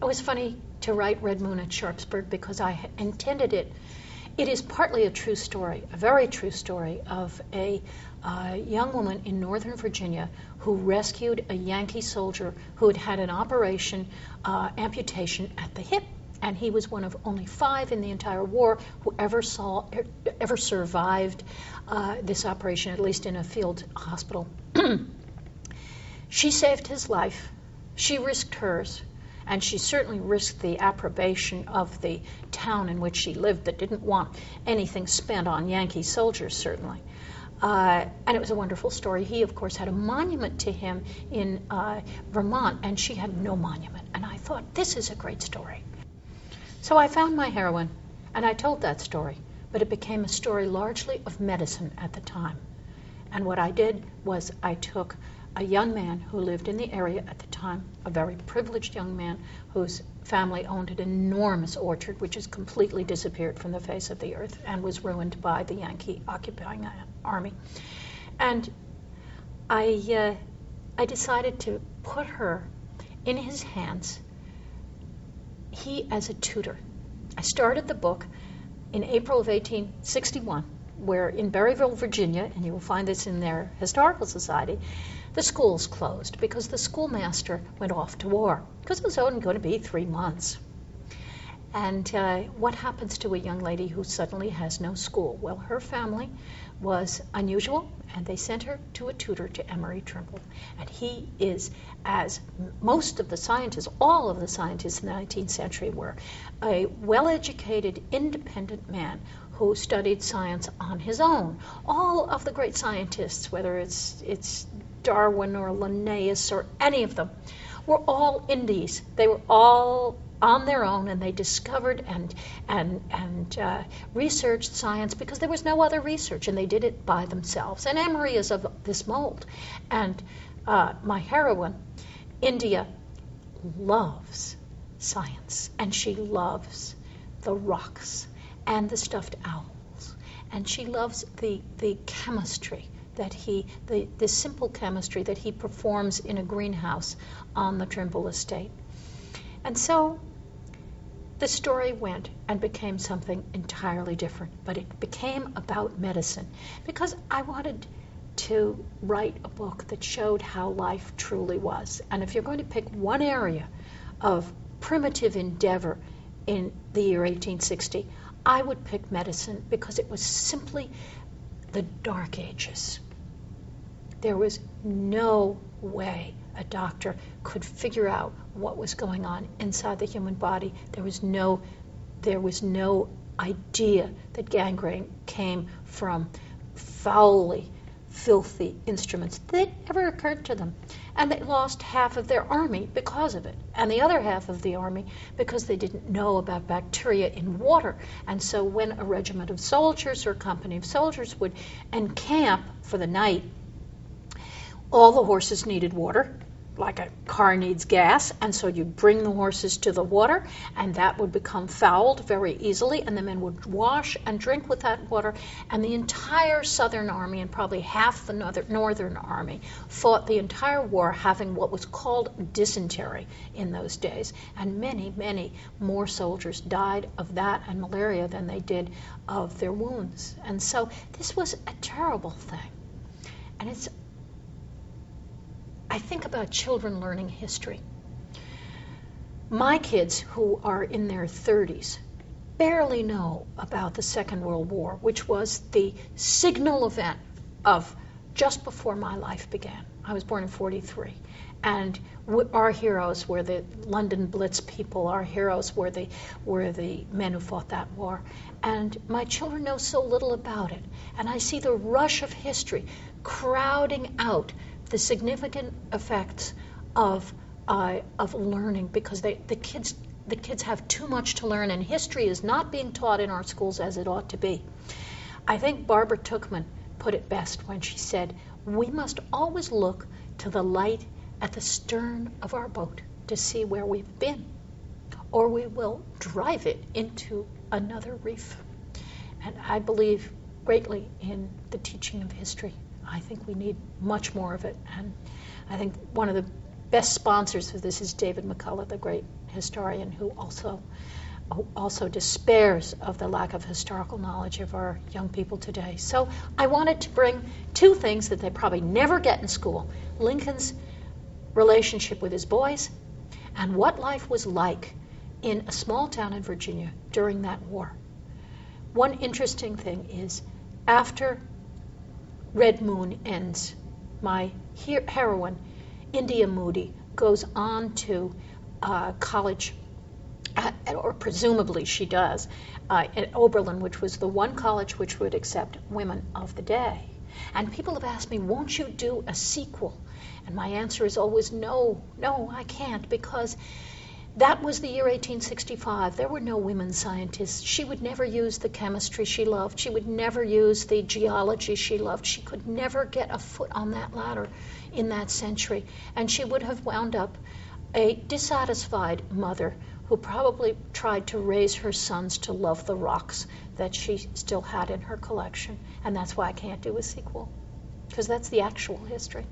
it was funny to write Red Moon at Sharpsburg because I intended it. It is partly a true story, a very true story of a young woman in Northern Virginia who rescued a Yankee soldier who had had an operation, amputation at the hip, and he was one of only 5 in the entire war who ever survived this operation, at least in a field hospital. She saved his life. She risked hers. And she certainly risked the approbation of the town in which she lived that didn't want anything spent on Yankee soldiers, certainly. And it was a wonderful story. He, of course, had a monument to him in Vermont, and she had no monument. And I thought, this is a great story. So I found my heroine, and I told that story. But it became a story largely of medicine at the time. And what I did was I took a young man who lived in the area at the time, a very privileged young man whose family owned an enormous orchard which has completely disappeared from the face of the earth and was ruined by the Yankee occupying army. And I decided to put her in his hands, he as a tutor. I started the book in April of 1861, where in Berryville, Virginia, and you will find this in their historical society, the schools closed because the schoolmaster went off to war, because it was only going to be 3 months. And what happens to a young lady who suddenly has no school? Well, her family was unusual, and they sent her to a tutor, to Emory Trimble. And he is, as most of the scientists, all of the scientists in the 19th century were, a well-educated, independent man who studied science on his own. All of the great scientists, whether it's Darwin or Linnaeus or any of them, were all Indies. They were all on their own, and they discovered and researched science because there was no other research, and they did it by themselves. And Emory is of this mold. And my heroine, India, loves science, and she loves the rocks and the stuffed owls, and she loves the chemistry that the simple chemistry that he performs in a greenhouse on the Trimble estate. And so the story went and became something entirely different, but it became about medicine because I wanted to write a book that showed how life truly was. And if you're going to pick one area of primitive endeavor in the year 1860, I would pick medicine because it was simply the Dark Ages. There was no way a doctor could figure out what was going on inside the human body. There was no idea that gangrene came from foully, filthy instruments. That never occurred to them. And they lost half of their army because of it, and the other half of the army because they didn't know about bacteria in water. And so when a regiment of soldiers or a company of soldiers would encamp for the night, all the horses needed water, like a car needs gas, and so you'd bring the horses to the water, and that would become fouled very easily, and the men would wash and drink with that water, and the entire Southern Army and probably half the Northern Army fought the entire war having what was called dysentery in those days, and many, many more soldiers died of that and malaria than they did of their wounds. And so this was a terrible thing. And I think about children learning history. My kids, who are in their 30s, barely know about the Second World War, which was the signal event of just before my life began. I was born in 43. And our heroes were the London Blitz people. Our heroes were the men who fought that war. And my children know so little about it. And I see the rush of history crowding out the significant effects of learning, because the kids have too much to learn, and history is not being taught in our schools as it ought to be. I think Barbara Tuchman put it best when she said, "We must always look to the light at the stern of our boat to see where we've been, or we will drive it into another reef." And I believe greatly in the teaching of history. I think we need much more of it. And I think one of the best sponsors for this is David McCullough, the great historian, who also despairs of the lack of historical knowledge of our young people today. So I wanted to bring two things that they probably never get in school: Lincoln's relationship with his boys and what life was like in a small town in Virginia during that war. One interesting thing is, after Red Moon ends, my heroine, India Moody, goes on to college, or presumably she does, at Oberlin, which was the one college which would accept women of the day. And people have asked me, won't you do a sequel? And my answer is always no, I can't, because that was the year 1865. There were no women scientists. She would never use the chemistry she loved. She would never use the geology she loved. She could never get a foot on that ladder in that century. And she would have wound up a dissatisfied mother who probably tried to raise her sons to love the rocks that she still had in her collection. And that's why I can't do a sequel, because that's the actual history.